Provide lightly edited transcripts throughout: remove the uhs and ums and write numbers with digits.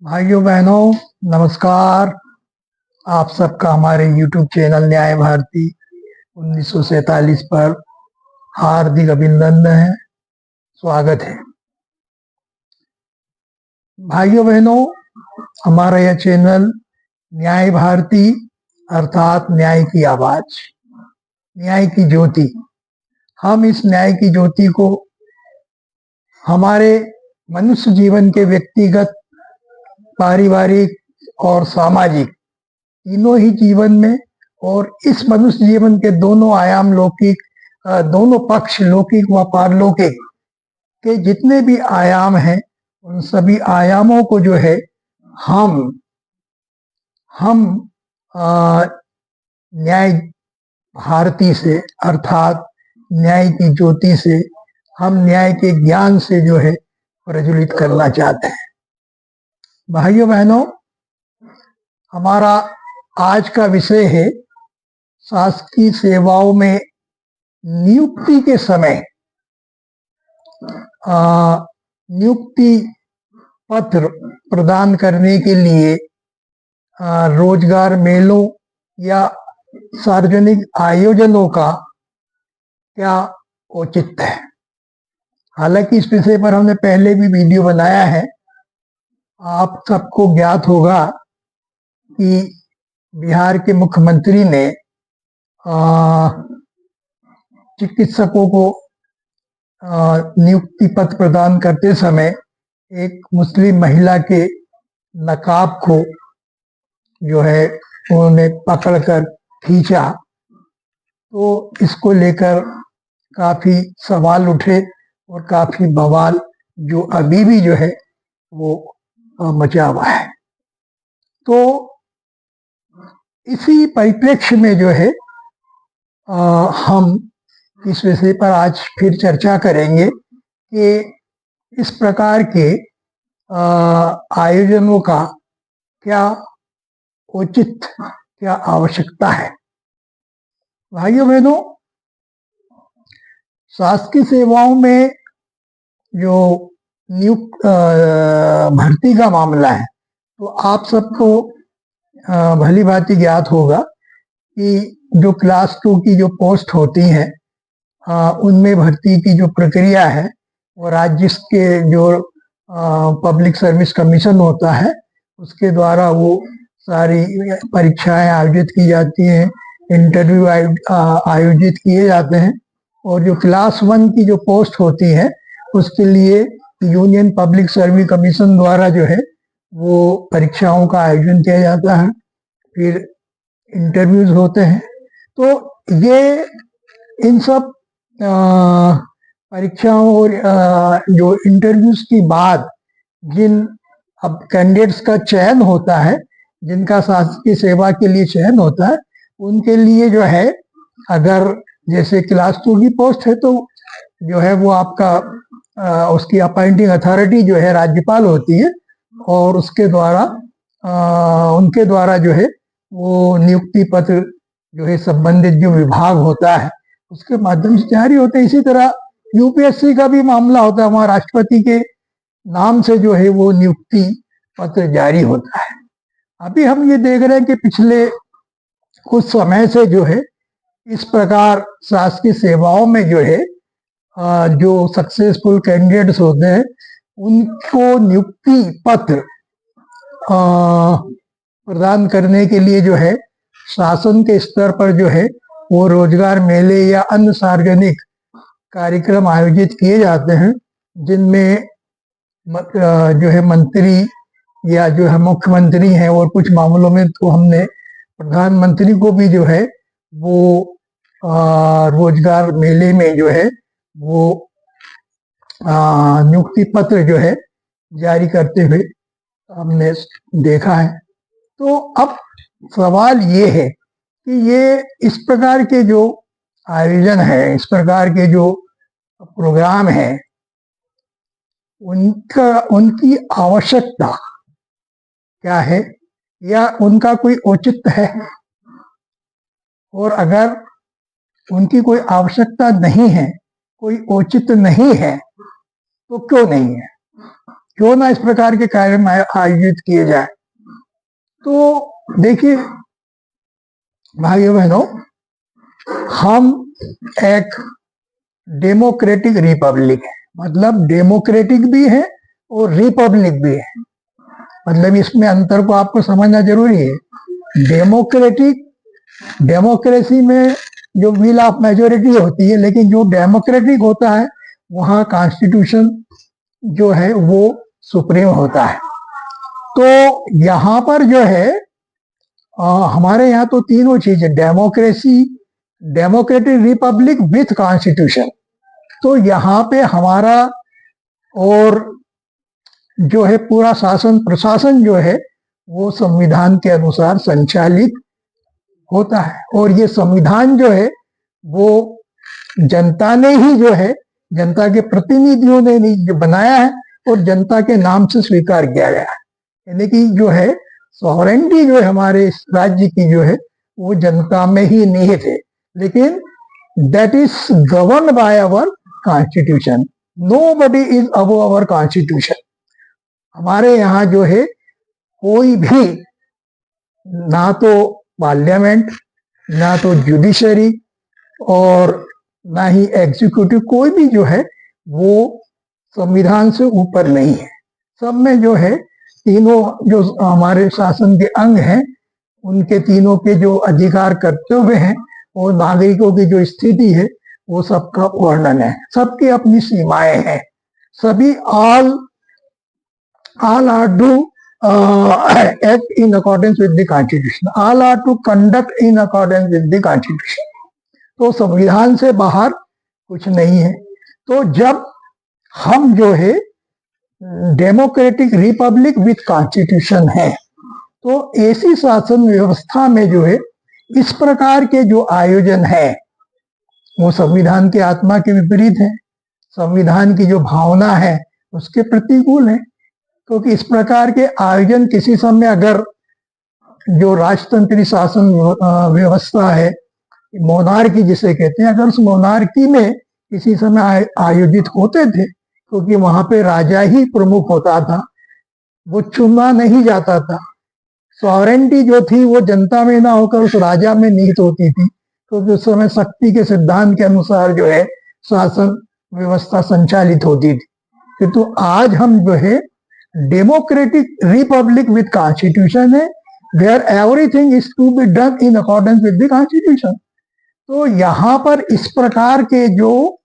भाइयों बहनों, नमस्कार। आप सबका हमारे YouTube चैनल न्याय भारती 1947 पर हार्दिक अभिनंदन है, स्वागत है। भाइयों बहनों, हमारा यह चैनल न्याय भारती अर्थात न्याय की आवाज, न्याय की ज्योति। हम इस न्याय की ज्योति को हमारे मनुष्य जीवन के व्यक्तिगत, पारिवारिक और सामाजिक तीनों ही जीवन में, और इस मनुष्य जीवन के दोनों आयाम लौकिक, दोनों पक्ष लौकिक व पारलौकिक के जितने भी आयाम हैं, उन सभी आयामों को जो है हम न्याय भारती से अर्थात न्याय की ज्योति से, हम न्याय के ज्ञान से जो है प्रज्वलित करना चाहते हैं। भाइयों बहनों, हमारा आज का विषय है शासकीय सेवाओं में नियुक्ति के समय नियुक्ति पत्र प्रदान करने के लिए रोजगार मेलों या सार्वजनिक आयोजनों का क्या औचित्य है। हालांकि इस विषय पर हमने पहले भी वीडियो बनाया है। आप सबको ज्ञात होगा कि बिहार के मुख्यमंत्री ने चिकित्सकों को नियुक्ति पत्र प्रदान करते समय एक मुस्लिम महिला के नकाब को जो है उन्होंने पकड़कर खींचा, तो इसको लेकर काफी सवाल उठे और काफी बवाल जो अभी भी जो है वो मचा हुआ है। तो इसी परिप्रेक्ष्य में जो है हम इस विषय पर आज फिर चर्चा करेंगे कि इस प्रकार के आयोजनों का क्या औचित्य, क्या आवश्यकता है। भाइयों बहनों, शासकीय सेवाओं में जो नियुक्त भर्ती का मामला है, तो आप सबको भली भांति ज्ञात होगा कि जो क्लास 2 की जो पोस्ट होती हैं, उनमें भर्ती की जो प्रक्रिया है वो राज्य के जो पब्लिक सर्विस कमीशन होता है उसके द्वारा वो सारी परीक्षाएं आयोजित की जाती हैं, इंटरव्यू आयोजित किए जाते हैं। और जो क्लास 1 की जो पोस्ट होती है उसके लिए यूनियन पब्लिक सर्विस कमीशन द्वारा जो है वो परीक्षाओं का आयोजन किया जाता है, फिर इंटरव्यूज होते हैं। तो ये इन सब परीक्षाओं और जो इंटरव्यूज के बाद जिन अब कैंडिडेट्स का चयन होता है, जिनका शासकीय सेवा के लिए चयन होता है, उनके लिए जो है अगर जैसे क्लास 2 की पोस्ट है तो जो है वो आपका उसकी अपॉइंटिंग अथॉरिटी जो है राज्यपाल होती है, और उसके द्वारा उनके द्वारा जो है वो नियुक्ति पत्र जो है संबंधित जो विभाग होता है उसके माध्यम से जारी होते हैं। इसी तरह यूपीएससी का भी मामला होता है, वहां राष्ट्रपति के नाम से जो है वो नियुक्ति पत्र जारी होता है। अभी हम ये देख रहे हैं कि पिछले कुछ समय से जो है इस प्रकार शासकीय सेवाओं में जो है जो सक्सेसफुल कैंडिडेट्स होते हैं उनको नियुक्ति पत्र प्रदान करने के लिए जो है शासन के स्तर पर जो है वो रोजगार मेले या अन्य सार्वजनिक कार्यक्रम आयोजित किए जाते हैं, जिनमें जो है मंत्री या जो है मुख्यमंत्री हैं, और कुछ मामलों में तो हमने प्रधानमंत्री को भी जो है वो रोजगार मेले में जो है वो नियुक्ति पत्र जो है जारी करते हुए हमने देखा है। तो अब सवाल ये है कि ये इस प्रकार के जो आयोजन है, इस प्रकार के जो प्रोग्राम है, उनकी आवश्यकता क्या है या उनका कोई औचित्य है, और अगर उनकी कोई आवश्यकता नहीं है, कोई औचित्य नहीं है, तो क्यों नहीं है। क्यों ना इस प्रकार के कार्यक्रम आयोजित किए जाए। तो देखिए भाइयों बहनों, हम एक डेमोक्रेटिक रिपब्लिक है, मतलब डेमोक्रेटिक भी है और रिपब्लिक भी है। मतलब इसमें अंतर को आपको समझना जरूरी है। डेमोक्रेसी में जो विल ऑफ मेजोरिटी होती है, लेकिन जो डेमोक्रेटिक होता है वहां कॉन्स्टिट्यूशन जो है वो सुप्रीम होता है। तो यहाँ पर जो है हमारे यहाँ तो तीनों चीजें, democracy, democratic republic with constitution. तो यहाँ पे हमारा और जो है पूरा शासन प्रशासन जो है वो संविधान के अनुसार संचालित होता है। और ये संविधान जो है वो जनता ने ही जो है, जनता के प्रतिनिधियों ने जो बनाया है और जनता के नाम से स्वीकार किया गया है। यानी कि जो है सॉवरेंटी जो है हमारे इस राज्य की जो है वो जनता में ही निहित है, लेकिन that is govern by our constitution. Nobody is above our constitution. हमारे यहाँ जो है कोई भी, ना तो पार्लियामेंट, ना तो जुडिशरी और ना ही एग्जीक्यूटिव, कोई भी जो है वो संविधान से ऊपर नहीं है। सब में जो है तीनों जो हमारे शासन के अंग हैं उनके तीनों के जो अधिकार कर्तव्य हैं और नागरिकों की जो स्थिति है वो सबका वर्णन है। सबकी अपनी सीमाएं हैं। सभी all are to act in accordance with the constitution, all are to conduct in accordance with the constitution। तो संविधान से बाहर कुछ नहीं है। तो जब हम जो है डेमोक्रेटिक रिपब्लिक विथ कॉन्स्टिट्यूशन है, तो ऐसी शासन व्यवस्था में जो है इस प्रकार के जो आयोजन है वो संविधान की आत्मा के विपरीत है, संविधान की जो भावना है उसके प्रतिकूल है। क्योंकि इस प्रकार के आयोजन किसी समय अगर जो राजतंत्री शासन व्यवस्था है, मोनार्की जिसे कहते हैं, अगर उस मोनार्की में किसी समय आयोजित होते थे, क्योंकि वहां पे राजा ही प्रमुख होता था, वो चुना नहीं जाता था। सॉवरेंटी जो थी वो जनता में ना होकर उस राजा में निहित होती थी, क्योंकि उस समय शक्ति के सिद्धांत के अनुसार जो है शासन व्यवस्था संचालित होती थी। किंतु आज हम जो है डेमोक्रेटिक रिपब्लिक विथ कॉन्स्टिट्यूशन है, where everything is to be done in accordance with the constitution. तो यहाँ पर इस प्रकार के जो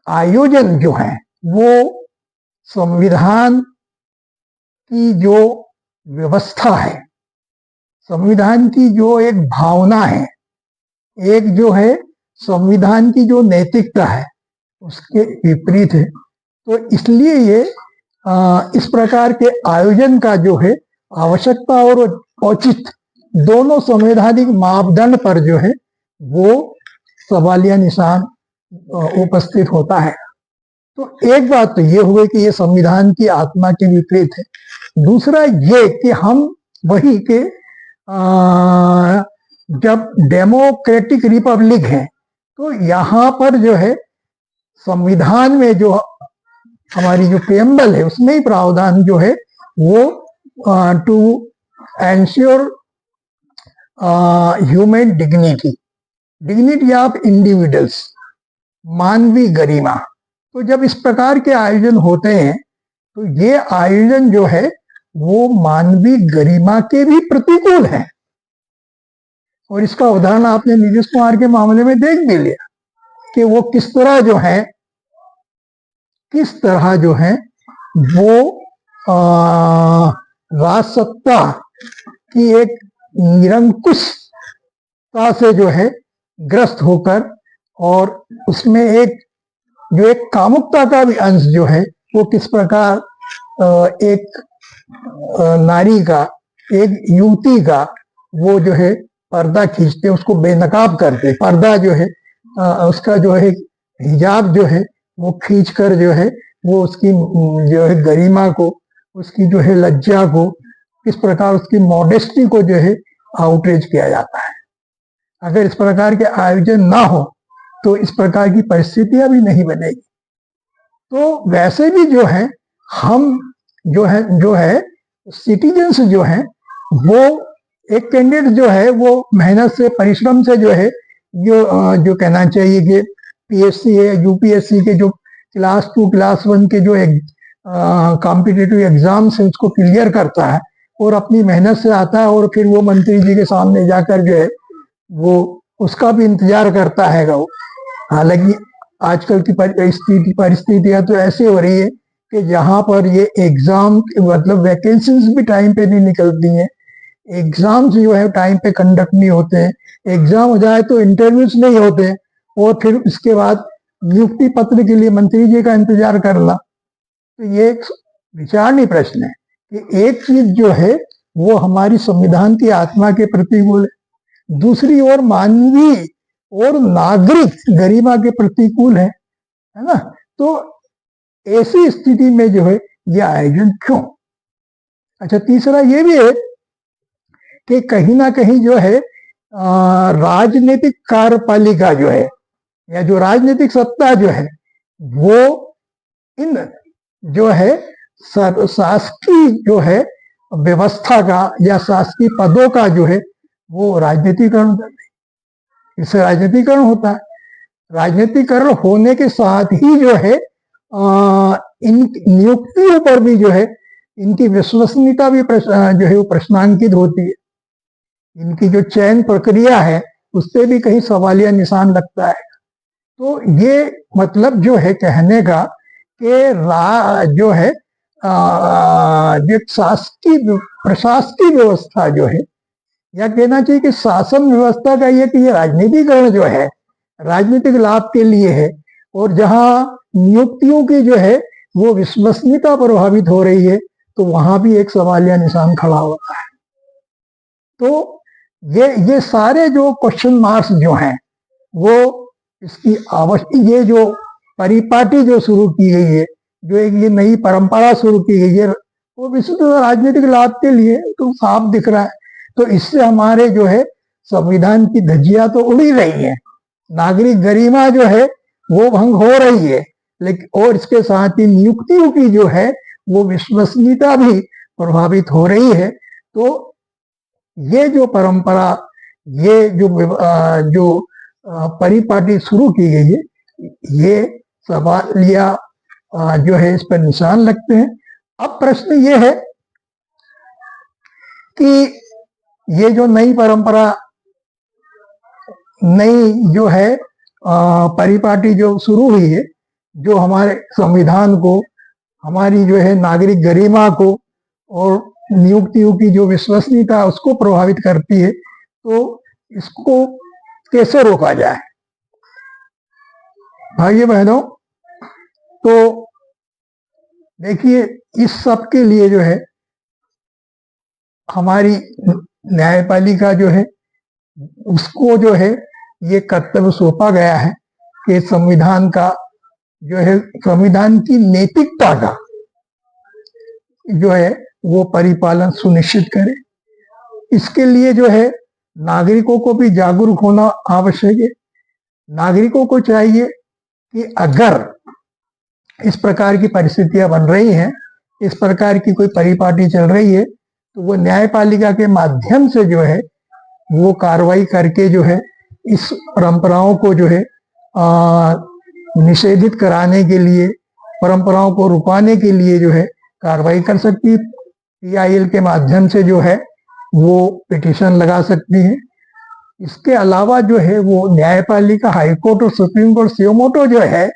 आयोजन जो है वो संविधान की जो व्यवस्था है, संविधान की जो एक भावना है, एक जो है संविधान की जो नैतिकता है उसके विपरीत है। तो इसलिए ये इस प्रकार के आयोजन का जो है आवश्यकता और औचित्य दोनों संवैधानिक मापदंड पर जो है वो सवालिया निशान उपस्थित होता है। तो एक बात तो ये हुई कि ये संविधान की आत्मा के विपरीत है। दूसरा ये कि हम वही के जब डेमोक्रेटिक रिपब्लिक है तो यहाँ पर जो है संविधान में जो हमारी जो प्रेम्बल है उसमें ही प्रावधान जो है वो to ensure human dignity of individuals, मानवीय गरिमा। तो जब इस प्रकार के आयोजन होते हैं तो ये आयोजन जो है वो मानवीय गरिमा के भी प्रतिकूल है। और इसका उदाहरण आपने नीतीश कुमार के मामले में देख भी लिया कि वो किस तरह जो है वो राजसत्ता की एक निरंकुशता से जो है ग्रस्त होकर, और उसमें एक कामुकता का भी अंश जो है वो किस प्रकार एक नारी का, एक युवती का वो जो है पर्दा खींचते, उसको बेनकाब करते, पर्दा जो है उसका जो है हिजाब जो है वो खींच कर जो है वो उसकी जो है गरिमा को, उसकी जो है लज्जा को, किस प्रकार उसकी मॉडेस्टी को जो है आउटरीच किया जाता है। अगर इस प्रकार के आयोजन ना हो तो इस प्रकार की परिस्थितियां भी नहीं बनेगी। तो वैसे भी जो है हम जो है सिटीजन्स जो हैं वो, एक कैंडिडेट जो है वो मेहनत से, परिश्रम से जो है, जो कहना चाहिए कि पीएससी है, यूपीएससी के जो क्लास 2 क्लास 1 के जो कॉम्पिटिटिव एग्जाम्स है उसको क्लियर करता है और अपनी मेहनत से आता है, और फिर वो मंत्री जी के सामने जाकर जो है वो उसका भी इंतजार करता है वो। हालांकि आजकल की परिस्थितियां तो ऐसे हो रही है कि जहां पर ये एग्जाम मतलब वैकेंसीज भी टाइम पे नहीं निकलती हैं, एग्जाम्स जो है टाइम पे कंडक्ट नहीं होते हैं, एग्जाम हो जाए तो इंटरव्यूज नहीं होते, और फिर इसके बाद नियुक्ति पत्र के लिए मंत्री जी का इंतजार करना। तो ये एक विचारणीय प्रश्न है कि एक चीज जो है वो हमारी संविधान की आत्मा के प्रतिकूल है, दूसरी ओर मानवीय और नागरिक गरिमा के प्रतिकूल है ना। तो ऐसी स्थिति में जो है यह आयोजन क्यों? अच्छा, तीसरा ये भी है कि कहीं ना कहीं जो है राजनीतिक कार्यपालिका जो है या जो राजनीतिक सत्ता जो है वो इन जो है शासकीय जो है व्यवस्था का या शासकीय पदों का जो है वो राजनीतिकरण कर रही है। इससे राजनीतिकरण होता है। राजनीतिकरण होने के साथ ही जो है इन नियुक्तियों पर भी जो है इनकी विश्वसनीयता भी जो है वो प्रश्नांकित होती है। इनकी जो चयन प्रक्रिया है उससे भी कहीं सवालिया निशान लगता है। तो ये मतलब जो है कहने का कि जो है जो शासकीय प्रशासकीय व्यवस्था जो है, या कहना चाहिए कि शासन व्यवस्था का ये कि ये राजनीतिकरण जो है राजनीतिक लाभ के लिए है, और जहां नियुक्तियों की जो है वो विश्वसनीयता प्रभावित हो रही है तो वहां भी एक सवालिया निशान खड़ा होता है। तो ये सारे जो क्वेश्चन मार्क्स जो हैं वो इसकी ये जो परिपाटी जो शुरू की गई है, जो एक ये नई परंपरा शुरू की गई है, वो विशुद्ध राजनीतिक लाभ के लिए तो साफ दिख रहा है। तो इससे हमारे जो है संविधान की धज्जियां तो उड़ी रही है, नागरिक गरिमा जो है वो भंग हो रही है, लेकिन और इसके साथ ही नियुक्तियों की जो है वो विश्वसनीयता भी प्रभावित हो रही है। तो ये जो परंपरा, ये जो परिपाटी शुरू की गई है, ये सवालिया जो है इस पर निशान लगते हैं। अब प्रश्न ये है कि ये जो नई परंपरा, नई जो है परिपाटी जो शुरू हुई है, जो हमारे संविधान को, हमारी जो है नागरिक गरिमा को और नियुक्तियों की जो विश्वसनीयता उसको प्रभावित करती है, तो इसको कैसे रोका जाए? भाइयों बहनों, तो देखिए इस सब के लिए जो है हमारी न्यायपालिका जो है उसको जो है ये कर्तव्य सौंपा गया है कि संविधान का जो है, संविधान की नैतिकता का जो है वो परिपालन सुनिश्चित करे। इसके लिए जो है नागरिकों को भी जागरूक होना आवश्यक है। नागरिकों को चाहिए कि अगर इस प्रकार की परिस्थितियां बन रही हैं, इस प्रकार की कोई परिपाटी चल रही है, तो वो न्यायपालिका के माध्यम से जो है वो कार्रवाई करके जो है इस परंपराओं को जो है निषेधित कराने के लिए, परंपराओं को रुकाने के लिए जो है कार्रवाई कर सकती है। PIL के माध्यम से जो है वो पिटीशन लगा सकती है। इसके अलावा जो है वो न्यायपालिका, हाईकोर्ट और सुप्रीम कोर्ट सुमोटो जो है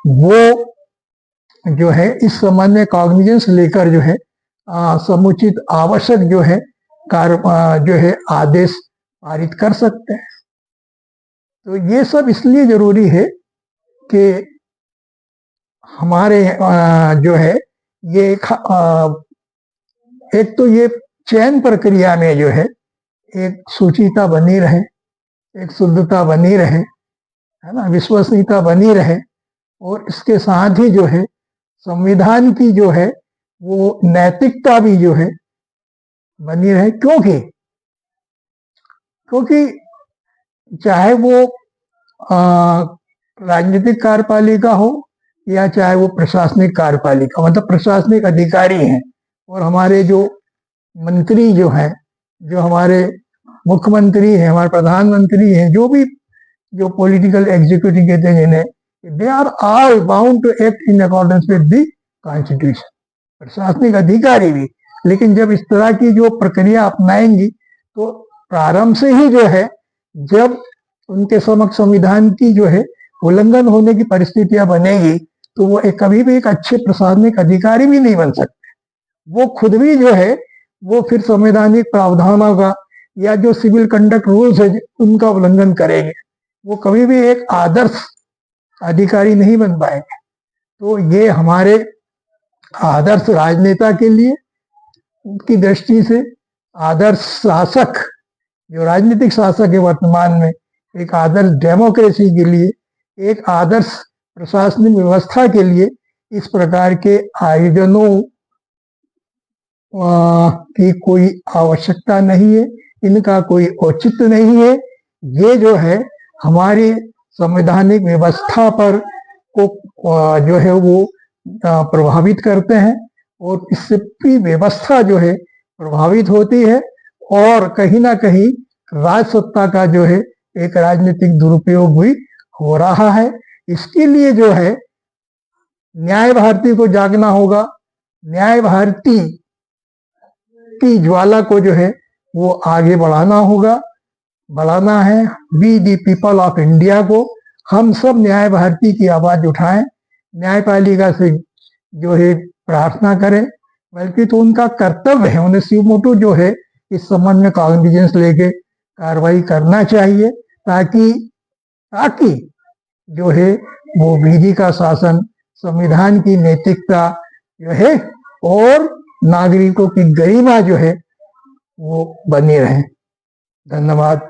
वो जो है इस संबंध में कॉग्निजेंस लेकर जो है समुचित आवश्यक जो है जो है आदेश पारित कर सकते हैं। तो ये सब इसलिए जरूरी है कि हमारे जो है ये एक तो ये चयन प्रक्रिया में जो है एक शुचिता बनी रहे, एक शुद्धता बनी रहे, है ना, विश्वसनीयता बनी रहे, और इसके साथ ही जो है संविधान की जो है वो नैतिकता भी जो है बनी रहे। क्योंकि चाहे वो राजनीतिक कार्यपालिका हो या चाहे वो प्रशासनिक कार्यपालिका, मतलब प्रशासनिक अधिकारी हैं, और हमारे जो मंत्री जो हैं, जो हमारे मुख्यमंत्री हैं, हमारे प्रधानमंत्री हैं, जो भी जो पॉलिटिकल एग्जीक्यूटिव कहते हैं जिन्हें, they are all bound to act in accordance with the constitution, प्रशासनिक अधिकारी भी। लेकिन जब इस तरह की जो प्रक्रिया अपनाएंगी तो प्रारंभ से ही जो है, जब उनके समक्ष संविधान की जो है उल्लंघन होने की परिस्थितियां बनेगी, तो वो कभी भी एक अच्छे प्रशासनिक अधिकारी भी नहीं बन सकते। वो खुद भी जो है वो फिर संवैधानिक प्रावधानों का या जो सिविल कंडक्ट रूल्स है उनका उल्लंघन करेंगे, वो कभी भी एक आदर्श अधिकारी नहीं बन पाएंगे। तो ये हमारे आदर्श राजनेता के लिए की दृष्टि से, आदर्श शासक जो राजनीतिक शासक है वर्तमान में, एक आदर्श डेमोक्रेसी के लिए, एक आदर्श प्रशासनिक व्यवस्था के लिए इस प्रकार के आयोजनों की कोई आवश्यकता नहीं है, इनका कोई औचित्य नहीं है। ये जो है हमारी संवैधानिक व्यवस्था पर को जो है वो प्रभावित करते हैं, और इससे पूरी व्यवस्था जो है प्रभावित होती है, और कहीं ना कहीं राज सत्ता का जो है एक राजनीतिक दुरुपयोग भी हो रहा है। इसके लिए जो है न्याय भारती को जागना होगा। न्याय भारती की ज्वाला को जो है वो आगे बढ़ाना है। Be the people of India को हम सब न्याय भारती की आवाज उठाएं, न्यायपालिका से जो है प्रार्थना करें, बल्कि तो उनका कर्तव्य है, उन्हें सुमोटो जो है इस संबंध में कॉग्निजेंस लेके कार्रवाई करना चाहिए, ताकि जो है वो विधि का शासन, संविधान की नैतिकता जो है और नागरिकों की गरिमा जो है वो बनी रहे। धन्यवाद।